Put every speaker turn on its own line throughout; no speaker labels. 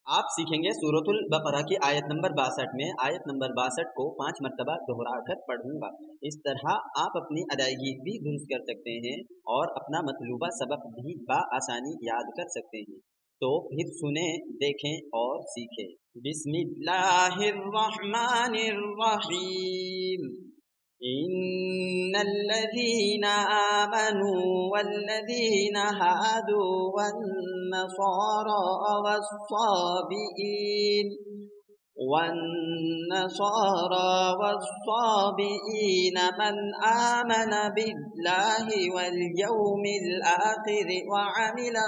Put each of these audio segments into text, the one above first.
आप सीखेंगे सूरतुल बकरा की आयत नंबर 62 में। आयत नंबर 62 को 5 मरतबा दोहराकर पढ़ूंगा। इस तरह आप अपनी अदायगी भी दुरुस्त कर सकते हैं और अपना मतलूबा सबक भी आसानी याद कर सकते हैं। तो फिर सुने, देखें और सीखें। बिस्मिल्लाहिर्रहमानिर्रहीम। इन्नल्लज़ीना आमनू वल्लज़ीना हादू वन्नसारा वस्साबिईन मन आमन बिल्लाहि वल यौमिल आखिर वअमिल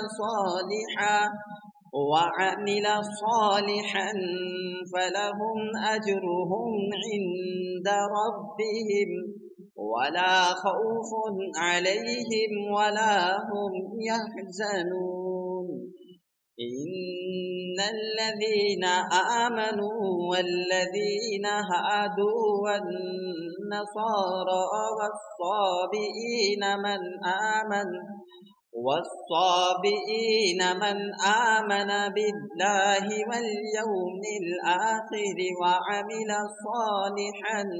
सालिहन फलहुम अजरुहुम इंद रब्बिहिम वला खौफुन अलैहिम वला हुम यहज़नून। इन्नल्लज़ीना आमनू वल्लज़ीना हादू वन्नसारा वस्साबिईन मन आमन बिल्लाहि वल यौमिल आखिर वअमिल सालिहन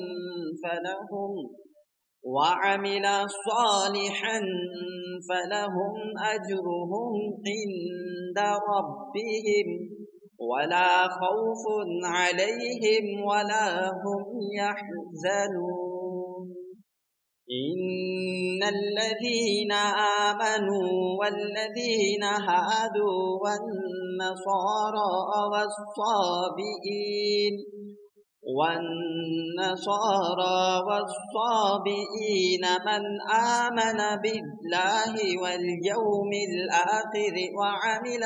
फलहुम अजरुहुम इंद रब्बिहिम वला खौफुन अलैहिम वला हुम यहज़नून। इन्नल्लज़ीना आमनू वल्लज़ीना हादू वन्नसारा वस्साबिईन मन आमन बिल्लाहि वल यौमिल आखिर वअमिल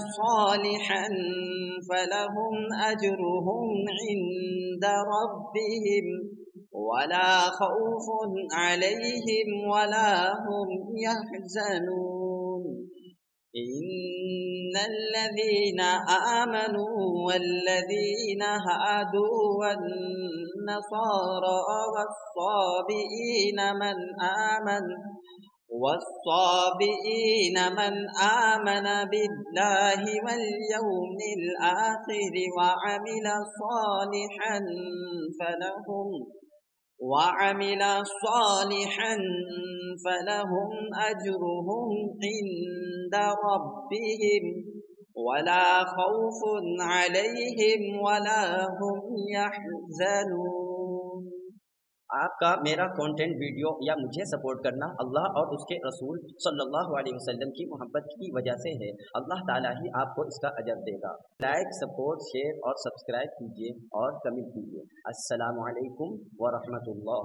सालिहन फलहुम अजरुहुम इंद रब्बिहिम वला खौफुन अलैहिम वला हुम यहज़नून। इन्नल्लज़ीना आमनू वल्लज़ीना हादू वन्नसारा वस्साबिईन मन आमन बिल्लाहि वल यौमिल आखिर वअमिल सालिहन फलहुम अजरुहुम इंद रब्बिहिम वला खौफुन अलैहिम वला हुम यहज़नून। आपका मेरा कंटेंट वीडियो या मुझे सपोर्ट करना अल्लाह और उसके रसूल सल्लल्लाहु अलैहि वसल्लम की मोहब्बत की वजह से है। अल्लाह ताला ही आपको इसका अजर देगा। लाइक, सपोर्ट, शेयर और सब्सक्राइब कीजिए और कमेंट कीजिए। अस्सलामु अलैकुम व रहमतुल्लाह।